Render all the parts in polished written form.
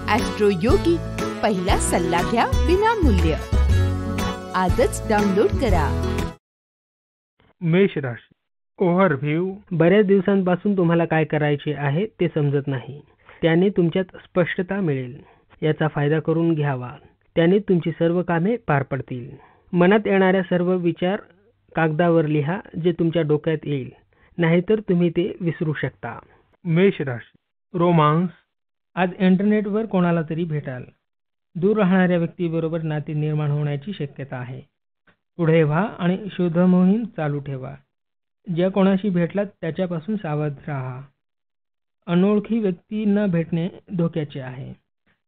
Austro योगी, पहिला सल्ला घ्या विनामूल्य. आजच डाउनलोड करा. मेष राशी. ओव्हरव्ह्यू. बऱ्याच दिवसांपासून तुम्हाला काय करायचे आहे ते समजत नाही. त्याने तुमच्यात स्पष्टता मिळेल. याचा फायदा करून घ्यावा. त्याने तुमची सर्व कामे पार पडतील. मनात येणाऱ्या सर्व विचार कागदावर लिहा, जे तुमच्या डोक्यात येईल. नाहीतर तुम्ही ते विसरू शकता. मेष राशी. रोमांस. आज इंटरनेटवर कोणाला तरी भेटाल. दूर राहणाऱ्या व्यक्तीबरोबर नाते निर्माण होण्याची शक्यता आहे. पुढे व्हा आणि शोध मोहीम चालू ठेवा. ज्या कोणाशी भेटलात त्याच्यापासून सावध राहा. अनोळखी व्यक्तींना भेटणे धोक्याचे आहे.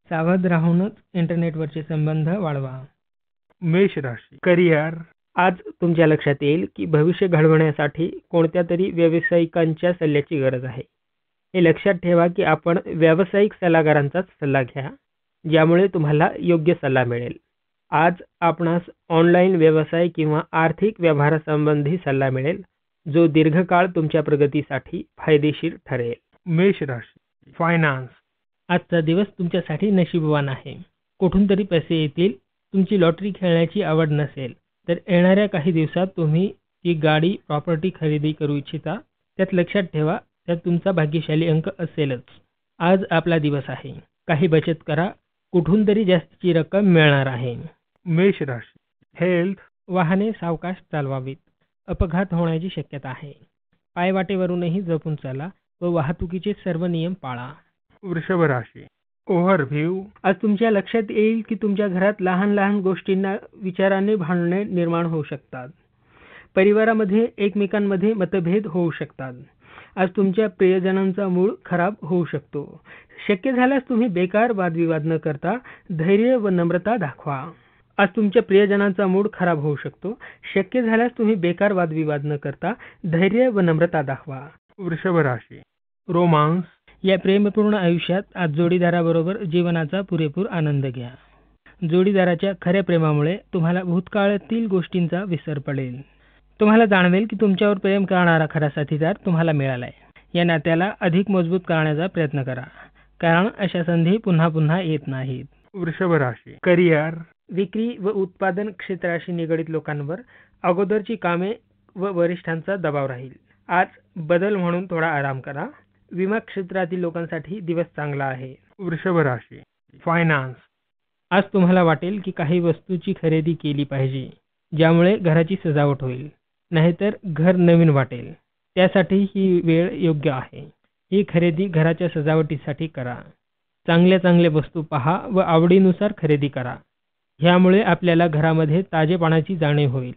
सावध राहूनच इंटरनेटवरचे संबंध वाढवा. मेष राशी. करिअर. आज तुमच्या लक्षात येईल की भविष्य घडवण्यासाठी कोणत्या तरी व्यावसायिकांच्या सल्ल्याची गरज आहे. हे लक्षात ठेवा की आपण व्यावसायिक सल्लागारांचाच सल्ला घ्या, ज्यामुळे तुम्हाला योग्य सल्ला मिळेल. आज आपणास ऑनलाईन व्यवसाय किंवा आर्थिक व्यवहारासंबंधी सल्ला मिळेल, जो दीर्घकाळ तुमच्या प्रगतीसाठी फायदेशीर ठरेल. मेष राशी. फायनान्स. आजचा दिवस तुमच्यासाठी नशीबवान आहे. कुठून तरी पैसे येतील. तुमची लॉटरी खेळण्याची आवड नसेल तर येणाऱ्या काही दिवसात तुम्ही ती गाडी, प्रॉपर्टी खरेदी करू इच्छिता. त्यात लक्षात ठेवा, त्यात तुमचा भाग्यशाली अंक असेलच. आज आपला दिवस आहे. काही बचत करा. कुठून तरी जास्तीची रक्कम मिळणार आहे. मेष राशी. हेल्थ. वाहने सावकाश चालवावीत. अपघात होण्याची शक्यता आहे. पायवाटेवरूनही जपून चाला व वाहतुकीचे सर्व नियम पाळा. वृषभ राशी. ओव्हरव्ह्यू. आज तुमच्या लक्षात येईल की तुमच्या घरात लहान लहान गोष्टींना विचाराने भांडणे निर्माण होऊ शकतात. परिवारामध्ये एकमेकांमध्ये मतभेद होऊ शकतात. आज तुमच्या प्रियजनांचा मूड खराब होऊ शकतो. शक्य झाल्यास तुम्ही बेकार वादविवाद न करता धैर्य व नम्रता दाखवा. आज तुमच्या प्रियजनांचा मूड खराब होऊ शकतो. शक्य झाल्यास तुम्ही बेकार वादविवाद न करता धैर्य व नम्रता दाखवा. वृषभ राशी. रोमांस. या प्रेमपूर्ण आयुष्यात आज जोडीदाराबरोबर जीवनाचा पुरेपूर आनंद घ्या. जोडीदाराच्या खऱ्या प्रेमामुळे तुम्हाला भूतकाळातील गोष्टींचा विसर पडेल. तुम्हाला जाणवेल की तुमच्यावर प्रेम करणारा खरा साथीदार तुम्हाला मिळालाय. या नात्याला अधिक मजबूत करण्याचा प्रयत्न करा, कारण अशा संधी पुन्हा पुन्हा येत नाहीत. वृषभ राशी. करिअर. विक्री व उत्पादन क्षेत्राशी निगडित लोकांवर अगोदरची कामे व वरिष्ठांचा दबाव राहील. आज बदल म्हणून थोडा आराम करा. विमा क्षेत्रातील लोकांसाठी दिवस चांगला आहे. वृषभ राशी. फायनान्स. आज तुम्हाला वाटेल की काही वस्तूची खरेदी केली पाहिजे, ज्यामुळे घराची सजावट होईल. नाहीतर घर नवीन वाटेल. त्यासाठी ही वेळ योग्य आहे. ही खरेदी घराच्या सजावटीसाठी करा. चांगल्या वस्तू पहा व आवडीनुसार खरेदी करा. ह्यामुळे आपल्याला घरामध्ये ताजेपणाची जाणीव होईल.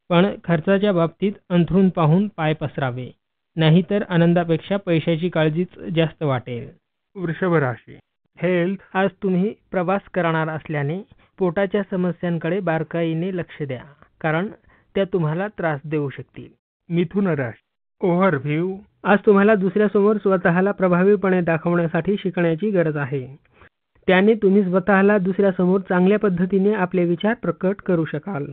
पण खर्चाच्या बाबतीत अंथरूण पाहून पाय पसरावे, नाहीतर आनंदापेक्षा पैशाची काळजीच जास्त वाटेल. वृषभ राशी. हेल्थ. आज तुम्ही प्रवास करणार असल्याने पोटाच्या समस्यांकडे बारकाईने लक्ष द्या, कारण त्या तुम्हाला त्रास देऊ शकतील. मिथुन राशी. ओव्हरव्ह्यू. आज तुम्हाला दुसऱ्यासमोर स्वतःला प्रभावीपणे दाखवण्यासाठी शिकण्याची गरज आहे. त्याने तुम्ही स्वतःला दुसऱ्यासमोर चांगल्या पद्धतीने आपले विचार प्रकट करू शकाल.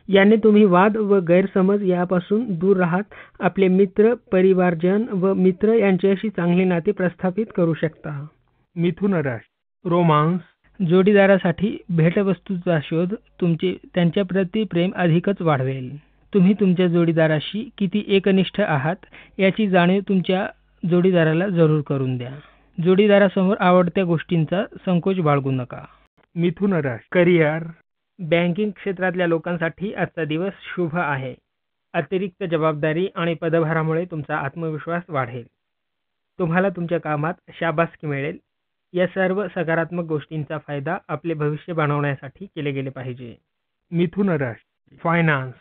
याने तुम्ही वाद व गैरसमज यापासून दूर राहत आपले मित्र, परिवारजन व मित्र यांच्याशी चांगले नाते प्रस्थापित करू शकता. मिथुन राशी. रोमांस. जोडीदारासाठी भेटवस्तूचा शोध त्यांच्या प्रति प्रेम अधिकच वाढवेल. तुम्ही तुमच्या जोडीदाराशी किती एकनिष्ठ आहात याची जाणीव तुमच्या जोडीदाराला जरूर करून द्या. जोडीदारासमोर आवडत्या गोष्टींचा संकोच बाळगू नका. मिथुन राशी. करिअर. बँकिंग क्षेत्रातल्या लोकांसाठी आजचा दिवस शुभ आहे. अतिरिक्त जबाबदारी आणि पदभारामुळे तुमचा आत्मविश्वास वाढेल. तुम्हाला तुमच्या कामात शाबासकी मिळेल. या सर्व सकारात्मक गोष्टींचा फायदा आपले भविष्य बनवण्यासाठी केले गेले पाहिजे. मिथुन राशी. फायनान्स.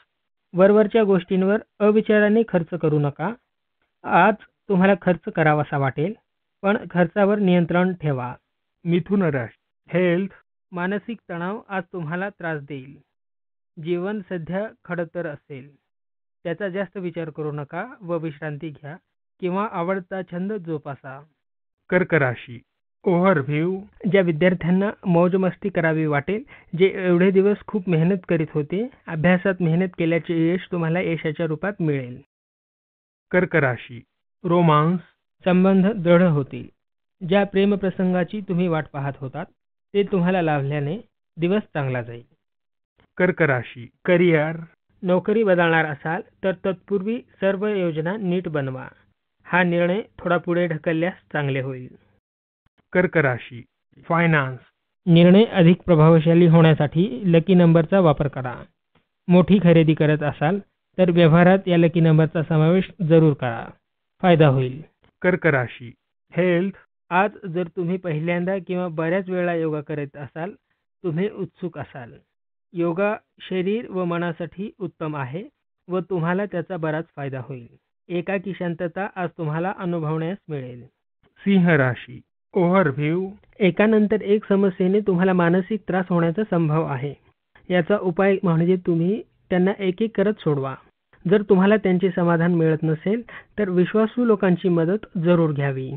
वरवरच्या गोष्टींवर अविचाराने खर्च करू नका. आज तुम्हाला खर्च करावासा वाटेल, पण खर्चावर नियंत्रण ठेवा. मिथुन राशी. हेल्थ. मानसिक तणाव आज तुम्हाला त्रास देईल. जीवन सध्या खडतर असेल. त्याचा जास्त विचार करू नका व विश्रांती घ्या किंवा आवडता छंद जोपासा. कर्क राशी. ओव्हरव्ह्यू. ज्या विद्यार्थ्यांना मौजमस्ती करावी वाटेल, जे एवढे दिवस खूप मेहनत करीत होते, अभ्यासात मेहनत केल्याचे यश तुम्हाला यशाच्या रूपात मिळेल. कर्क राशी. रोमांस. संबंध दृढ होतील. ज्या प्रेमप्रसंगाची तुम्ही वाट पाहत होतात ते तुम्हाला लाभल्याने दिवस चांगला जाईल. कर्क राशी करिअर नोकरी बदलणार असाल तर तत्पूर्वी सर्व योजना नीट बनवा. हा निर्णय थोडा पुढे ढकलल्यास चांगले होईल. कर्क राशी फायनान्स निर्णय अधिक प्रभावशाली होण्यासाठी लकी नंबरचा वापर करा. मोठी खरेदी करत असाल तर व्यवहारात या लकी नंबरचा समावेश जरूर करा. फायदा होईल. कर्क राशी हेल्थ आज जर तुम्ही पहिल्यांदा किंवा बऱ्याच वेळा योगा करत असाल, तुम्ही उत्सुक असाल. योगा शरीर व मनासाठी उत्तम आहे व तुम्हाला त्याचा बराच फायदा होईल. एकाकी शांतता आज तुम्हाला अनुभवण्यास मिळेल. सिंह राशी ओव्हरव्ह्यू एकानंतर एक समस्येने तुम्हाला मानसिक त्रास होण्याचा संभव आहे. याचा उपाय म्हणजे तुम्ही त्यांना एक एक करत सोडवा. जर तुम्हाला त्यांचे समाधान मिळत नसेल तर विश्वासू लोकांची मदत जरूर घ्यावी.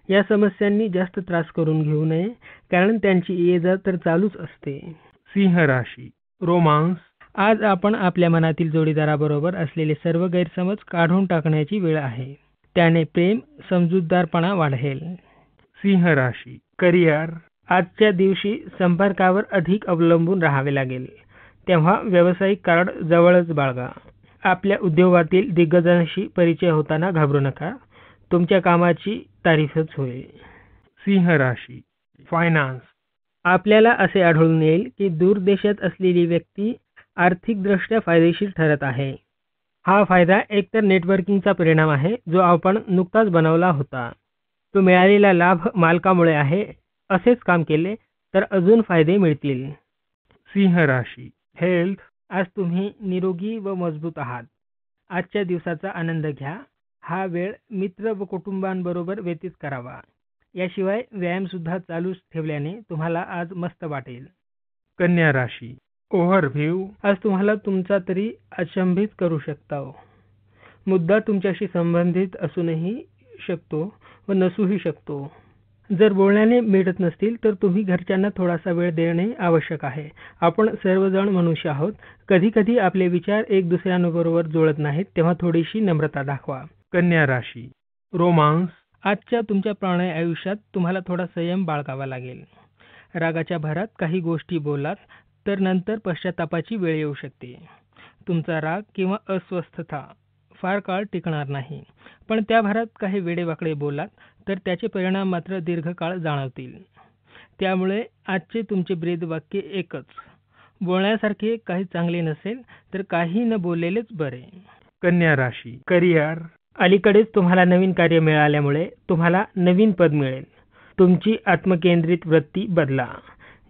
या समस्यांनी जास्त त्रास करून घेऊ नये कारण त्यांची ये-जा तर चालूच असते. सिंह राशी रोमांस आज आपण आपल्या मनातील जोडीदाराबरोबर असलेले सर्व गैरसमज काढून टाकण्याची वेळ आहे. त्याने प्रेम समजूतदारपणा वाढेल. सिंह राशी करिअर आजच्या दिवशी संपर्कावर अधिक अवलंबून राहावे लागेल. तेव्हा व्यावसायिक कार्ड जवळच बाळगा. आपल्या उद्योगातील दिग्गजांशी परिचय होताना घाबरू नका. तुमच्या कामाची तारीफच होईल. सिंह राशी फायनान्स आपल्याला असे आढळून येईल की दूर देशात असलेली व्यक्ती आर्थिकदृष्ट्या फायदेशीर ठरत आहे. हा फायदा एकतर नेटवर्किंगचा परिणाम आहे जो आपण नुकताच बनवला होता. तो मिळालेला लाभ मालकामुळे आहे. असेच काम केले तर अजून फायदे मिळतील. सिंह राशी हेल्थ आज तुम्ही निरोगी व मजबूत आहात. आजच्या दिवसाचा आनंद घ्या. हा वेळ मित्र व कुटुंबांबरोबर व्यतीत करावा. याशिवाय व्यायाम सुद्धा चालूच ठेवल्याने तुम्हाला आज मस्त वाटेल. कन्या राशी ओव्हरव्ह्यू आज तुम्हाला तुमचा तरी अचंबित करू शकता. मुद्दा तुमच्याशी संबंधित असूनही शकतो व नसूही शकतो. जर बोलण्याने मिळत नसतील तर तुम्ही घरच्यांना थोडासा वेळ देणे आवश्यक आहे. आपण सर्वजण मनुष्य आहोत. कधी कधी आपले विचार एक दुसऱ्यांबरोबर जुळत नाहीत तेव्हा थोडीशी नम्रता दाखवा. कन्या राशी रोमांस आजच्या तुमच्या प्रणय आयुष्यात तुम्हाला थोडा संयम बाळगावा लागेल. रागाच्या भरात काही गोष्टी बोलात तर नंतर पश्चातापाची वेळ येऊ शकते. तुमचा राग किंवा अस्वस्थता फार काळ टिकणार नाही पण त्या भरात काही वेडेवाकडे बोलात तर त्याचे परिणाम मात्र दीर्घकाळ जाणवतील. त्यामुळे आजचे तुमचे ब्रीदवाक्य एकच. बोलण्यासारखे काही चांगले नसेल तर काही न बोललेलेच बरे. कन्या राशी करिअर अलीकडेच तुम्हाला नवीन कार्य मिळाल्यामुळे तुम्हाला नवीन पद मिळेल. तुमची आत्मकेंद्रित वृत्ती बदला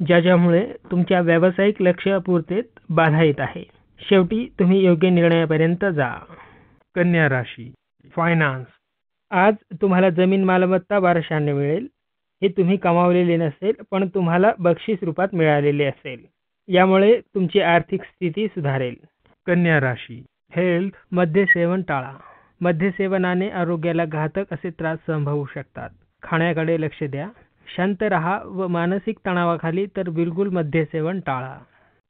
ज्यामुळे तुमच्या व्यावसायिक लक्ष्यपूर्तीत बाधा येत आहे. शेवटी तुम्ही योग्य निर्णयापर्यंत जा. कन्या राशी फायनान्स आज तुम्हाला जमीन मालमत्ता वारशाने मिळेल. हे तुम्ही कमावलेले नसेल पण तुम्हाला बक्षीस रूपात मिळालेले असेल. यामुळे तुमची आर्थिक स्थिती सुधारेल. कन्या राशी हेल्थ मद्यसेवन टाळा. मद्यसेवनाने आरोग्याला घातक असे त्रास संभवू शकतात. खाण्याकडे लक्ष द्या. शांत राहा व मानसिक तणावाखाली तर बिलकुल मद्यसेवन टाळा.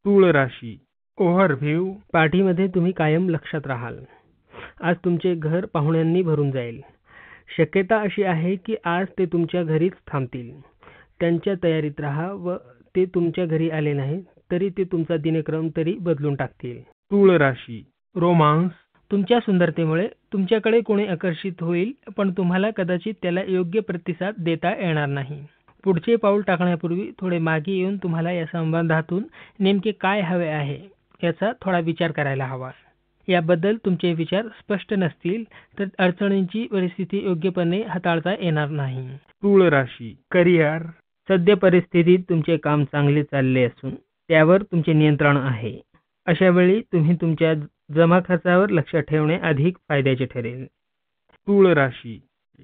तूळ राशी ओव्हरव्ह्यू पार्टीमध्ये तुम्ही कायम लक्षात राहाल. आज तुमचे घर पाहुण्यांनी भरून जाईल. शक्यता अशी आहे की आज ते तुमच्या घरीच थांबतील. त्यांच्या तयारीत राहा व ते तुमच्या घरी आले नाही तरी ते तुमचा दिनक्रम तरी बदलून टाकतील. तूळ राशी रोमांस तुमच्या सुंदरतेमुळे तुमच्याकडे कोणी आकर्षित होईल पण तुम्हाला कदाचित त्याला योग्य प्रतिसाद देता येणार नाही. पुढचे पाऊल टाकण्यापूर्वी थोडे मागे येऊन तुम्हाला या संबंधातून नेमके काय हवे आहे याचा थोडा विचार करायला हवा. याबद्दल तुमचे विचार स्पष्ट नसतील तर अडचणींची परिस्थिती योग्यपणे हाताळता येणार नाही. तूळ राशी करिअर सध्या परिस्थितीत तुमचे काम चांगले चालले असून त्यावर तुमचे नियंत्रण आहे. अशा वेळी तुम्ही तुमच्या जमा खर्चावर लक्ष ठेवणे अधिक फायद्याचे ठरेल. तूळ राशी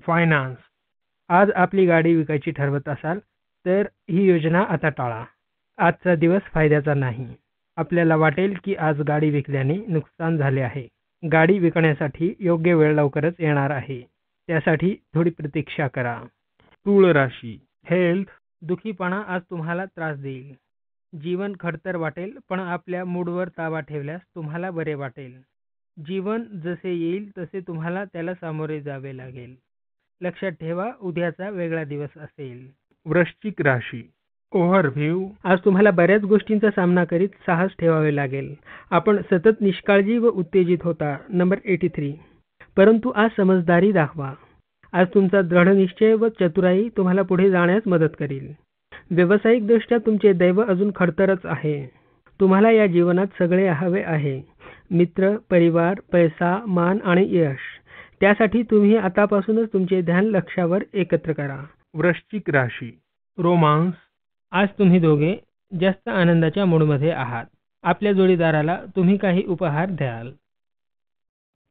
फायनान्स आज आपली गाडी विकायची ठरवत असाल तर ही योजना आता टाळा. आजचा दिवस फायद्याचा नाही. आपल्याला वाटेल की आज गाडी विकल्याने नुकसान झाले आहे. गाडी विकण्यासाठी योग्य वेळ लवकरच येणार आहे. त्यासाठी थोडी प्रतीक्षा करा. तूळ राशी हेल्थ दुखीपणा आज तुम्हाला त्रास देईल. जीवन खडतर वाटेल पण आपल्या मूडवर ताबा ठेवल्यास तुम्हाला बरे वाटेल. जीवन जसे येईल तसे तुम्हाला त्याला सामोरे जावे लागेल. लक्षात ठेवा, उद्याचा वेगळा दिवस असेल. वृश्चिक राशी ओव्हरव्ह्यू. आज तुम्हाला बऱ्याच गोष्टींचा सामना करीत साहस ठेवावे लागेल. आपण सतत निष्काळजी व उत्तेजित होता. नंबर 83. परंतु आज समजदारी दाखवा. आज तुमचा दृढनिश्चय व चतुराई तुम्हाला पुढे जाण्यास मदत करेल. व्यावसायिकदृष्ट्या तुमचे दैव अजून खडतरच आहे. तुम्हाला या जीवनात सगळे हवे आहे. मित्र, परिवार, पैसा, मान आणि यश. त्यासाठी तुम्ही आतापासूनच तुमचे ध्यान लक्ष्यावर एकत्र करा. वृश्चिक राशी रोमांस. आज तुम्ही दोघे जास्त आनंदाच्या मूडमध्ये आहात. आपल्या जोडीदाराला तुम्ही काही उपहार द्याल.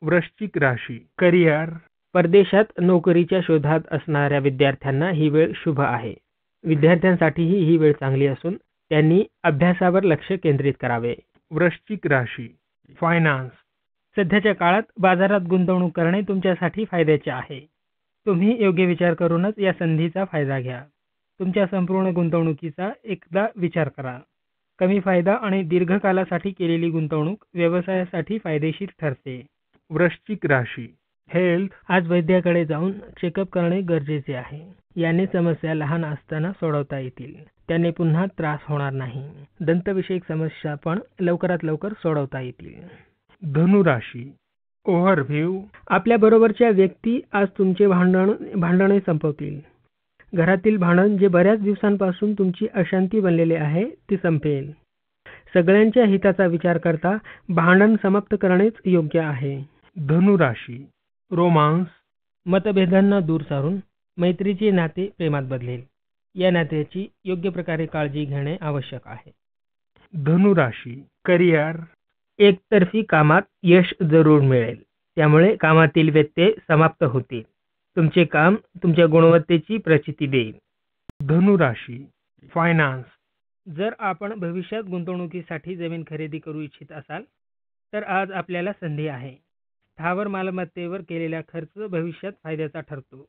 वृश्चिक राशी करिअर. परदेशात नोकरीच्या शोधात असणाऱ्या विद्यार्थ्यांना ही वेळ शुभ आहे. विद्यार्थ्यांसाठीही ही वेळ चांगली असून त्यांनी अभ्यासावर लक्ष केंद्रित करावे. वृश्चिक राशी फायनान्स. सध्याच्या काळात बाजारात गुंतवणूक करणे तुमच्यासाठी फायद्याचे आहे. तुम्ही योग्य विचार करूनच या संधीचा फायदा घ्या. तुमच्या संपूर्ण गुंतवणुकीचा एकदा विचार करा. कमी फायदा आणि दीर्घकालासाठी केलेली गुंतवणूक व्यवसायासाठी फायदेशीर ठरते. वृश्चिक राशी हेल्थ. आज वैद्याकडे जाऊन चेकअप करणे गरजेचे आहे. याने समस्या लहान असताना सोडवता येतील. त्याने पुन्हा त्रास होणार नाही. दंतविषयक समस्या पण लवकरात लवकर सोडवता येतील. धनु राशी ओव्हरव्ह्यू. आपल्या बरोबरच्या व्यक्ती आज तुमचे भांडणे संपवतील. घरातील भांडण जे बऱ्याच दिवसांपासून तुमची अशांती बनलेले आहे ते संपेल. सगळ्यांच्या हिताचा विचार करता भांडण समाप्त करणेच योग्य आहे. धनु राशी रोमांस. मतभेदांना दूर सारून मैत्रीचे नाते प्रेमात बदलेल. या नात्याची योग्य प्रकारे काळजी घेणे आवश्यक आहे. धनु राशी करिअर. एकतर्फी कामात यश जरूर मिळेल. त्यामुळे कामातील व्यत्यय समाप्त होतील. तुमचे काम तुमच्या गुणवत्तेची प्रचिती देईल. धनु राशी फायनान्स. जर आपण भविष्यात गुंतवणुकीसाठी जमीन खरेदी करू इच्छित असाल तर आज आपल्याला संधी आहे. स्थावर मालमत्तेवर केलेला खर्च भविष्यात फायद्याचा ठरतो.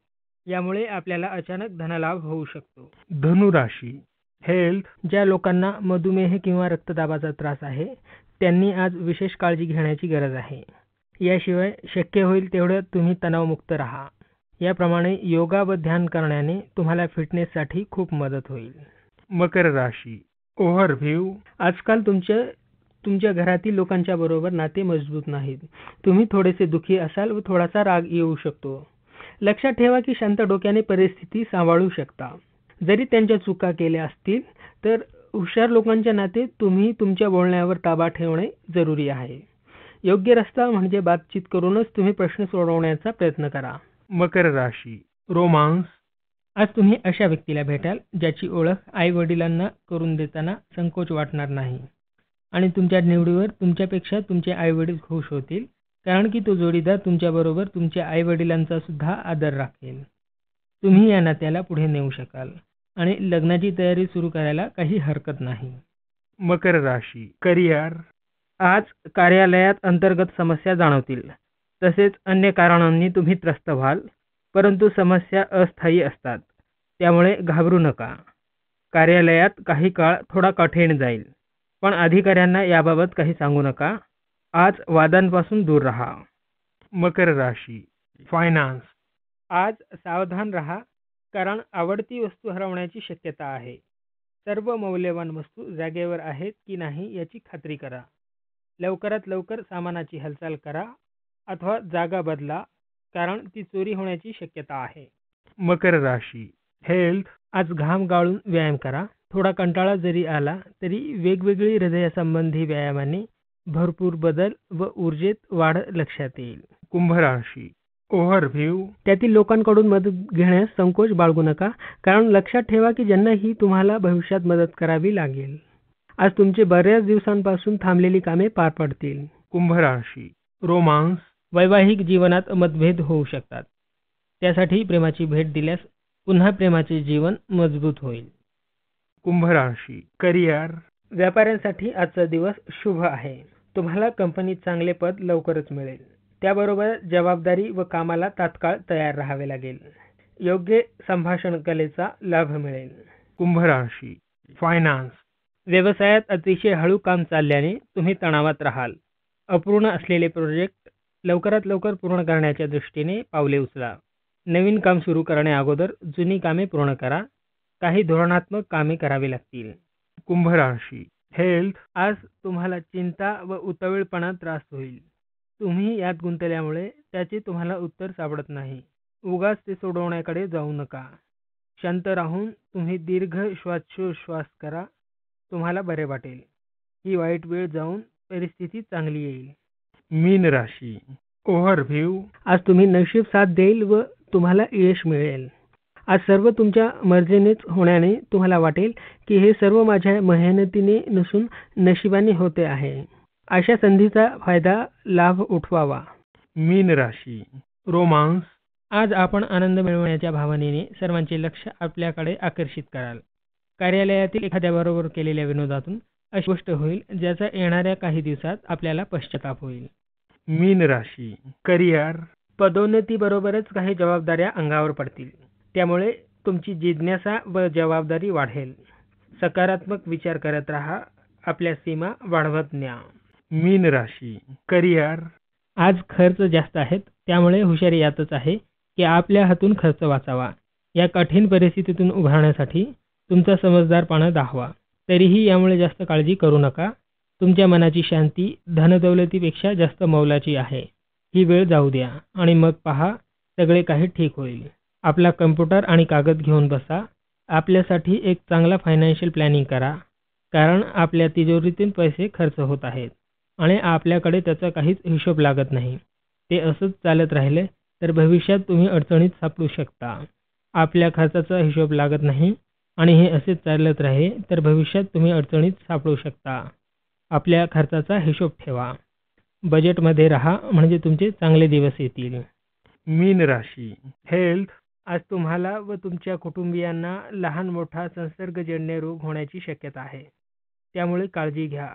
यामुळे आपल्याला अचानक धनलाभ होऊ शकतो. धनु राशी हेल्थ. ज्या लोकांना मधुमेह किंवा रक्तदाबाचा त्रास आहे त्यांनी आज विशेष काळजी घेण्याची गरज आहे. याशिवाय शक्य होईल तेवढं तुम्ही तणावमुक्त राहा. याप्रमाणे योगा व ध्यान करण्याने तुम्हाला फिटनेससाठी खूप मदत होईल. मकर राशी ओव्हरव्ह्यू. आजकाल तुमच्या घरातील लोकांच्या बरोबर नाते मजबूत नाहीत. तुम्ही थोडेसे दुःखी असाल व थोडासा राग येऊ शकतो. लक्षात ठेवा की शांत डोक्याने परिस्थिती सांभाळू शकता. जरी त्यांच्या चुका केल्या असतील तर हुशार लोकांच्या नाते तुम्ही तुमच्या बोलण्यावर ताबा ठेवणे जरुरी आहे. योग्य रस्ता म्हणजे बातचीत करूनच तुम्ही प्रश्न सोडवण्याचा प्रयत्न करा. मकर राशी रोमांस. आज तुम्ही अशा व्यक्तीला भेटाल ज्याची ओळख आई वडिलांना करून देताना संकोच वाटणार नाही आणि तुमच्या निवडीवर तुमच्यापेक्षा तुमचे आई वडील खुश होतील, कारण की तो जोडीदार तुमच्याबरोबर तुमच्या आई वडिलांचा सुद्धा आदर राखेल. तुम्ही या नात्याला पुढे नेऊ शकाल आणि लग्नाची तयारी सुरू करायला काही हरकत नाही. मकर राशी करिअर. आज कार्यालयात अंतर्गत समस्या जाणवतील. तसेच अन्य कारणांनी तुम्ही त्रस्त व्हाल, परंतु समस्या अस्थायी असतात. त्यामुळे घाबरू नका. कार्यालयात काही काळ थोडा कठीण जाईल, पण अधिकाऱ्यांना याबाबत काही सांगू नका. आज वादांपासून दूर राहा. मकर राशी फायनान्स. आज सावधान राहा, कारण आवडती वस्तू हरवण्याची शक्यता आहे. सर्व मौल्यवान वस्तू जागेवर आहेत की नाही याची खात्री करा. लवकरात लवकर सामानाची हालचाल करा अथवा जागा बदला, कारण ती चोरी होण्याची शक्यता आहे. मकर राशी हेल्थ. आज घाम गाळून व्यायाम करा. थोडा कंटाळा जरी आला तरी वेगवेगळी हृदयासंबंधी व्यायामाने भरपूर बदल व ऊर्जेत वाढ लक्षात येईल. कुंभ राशी ओव्हरव्ह्यू. त्यातील लोकांकडून मदत घेण्यास संकोच बाळगू नका, कारण लक्षात ठेवा की ज्यांनाही तुम्हाला भविष्यात मदत करावी लागेल. आज तुमचे बऱ्याच दिवसांपासून थांबलेली कामे पार पडतील. कुंभ राशी रोमांस. वैवाहिक जीवनात मतभेद होऊ शकतात. त्यासाठी प्रेमाची भेट दिल्यास पुन्हा प्रेमाचे जीवन मजबूत होईल. कुंभ राशी करिअर. व्यापाऱ्यांसाठी आजचा दिवस शुभ आहे. तुम्हाला कंपनीत चांगले पद लवकरच मिळेल. त्याबरोबर जबाबदारी व कामाला तात्काळ तयार राहावे लागेल. योग्य संभाषण कलेचा लाभ मिळेल. कुंभ राशी फायनान्स. व्यवसायात अतिशय हळू काम चालल्याने तुम्ही तणावात राहाल. अपूर्ण असलेले प्रोजेक्ट लवकरात लवकर पूर्ण करण्याच्या दृष्टीने पावले उचला. नवीन काम सुरू करण्याअगोदर जुनी कामे पूर्ण करा. काही धोरणात्मक कामे करावी लागतील. कुंभ राशी हेल्थ, आज तुम्हाला चिंता व उतावीळपणा त्रास होईल. तुम्ही यात गुंतल्यामुळे त्याचे तुम्हाला उत्तर सापडत नाही. उगाच ते सोडवण्याकडे जाऊ नका. शांत राहून तुम्ही दीर्घ श्वासोच्छ्वास करा. तुम्हाला बरे वाटेल. ही वाईट वेळ जाऊन परिस्थिती चांगली येईल. मीन राशी ओव्हरव्ह्यू, आज तुम्ही नशीब साथ देईल व तुम्हाला यश मिळेल. आज सर्व तुमच्या मर्जीनेच होण्याने तुम्हाला वाटेल की हे सर्व माझ्या मेहनतीने नसून नशिबाने होते आहे. अशा संधीचा लाभ उठवावा. मीन राशी रोमांस, आज आपण आनंद मिळवण्याच्या भावनेने सर्वांचे लक्ष आपल्याकडे आकर्षित कराल. कार्यालयातील एखाद्याबरोबर केलेल्या विनोदातून अशी गोष्ट होईल ज्याचा येणाऱ्या काही दिवसात आपल्याला पश्चाताप होईल. मीन राशी करिअर, पदोन्नतीबरोबरच काही जबाबदाऱ्या अंगावर पडतील. त्यामुळे तुमची जिज्ञासा व जबाबदारी वाढेल. सकारात्मक विचार करत राहा. आपल्या सीमा वाढवत न्या. मीन राशी करिअर, आज खर्च जास्त आहेत. त्यामुळे हुशारी यातच आहे की आपल्या हातून खर्च वाचावा. या कठीण परिस्थितीतून उभारण्यासाठी तुमचा समजदारपणा दाखवा. तरीही यामुळे जास्त काळजी करू नका. तुमच्या मनाची शांती धनदौलतीपेक्षा जास्त मौलाची आहे. ही वेळ जाऊ द्या आणि मग पहा सगळे काही ठीक होईल. आपला कम्प्युटर आणि कागद घेऊन बसा. आपल्यासाठी एक चांगला फायनान्शियल प्लॅनिंग करा. कारण आपल्या तिजोरीतून पैसे खर्च होत आहेत आणि आपल्याकडे त्याचा काहीच हिशोब लागत नाही. ते असंच चालत राहिले तर भविष्यात तुम्ही अडचणीत सापडू शकता. आपल्या खर्चाचा हिशोब लागत नाही आणि हे असेच चालत राहिले तर भविष्यात तुम्ही अडचणीत सापडू शकता. आपल्या खर्चाचा हिशोब ठेवा. बजेटमध्ये राहा म्हणजे तुमचे चांगले दिवस येतील. मीन राशी हेल्थ, आज तुम्हाला व तुमच्या कुटुंबियांना लहान मोठा संसर्गजन्य रोग होण्याची शक्यता आहे. त्यामुळे काळजी घ्या.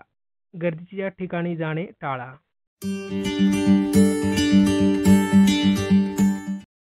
गर्दीच्या ठिकाणी जाणे टाळा.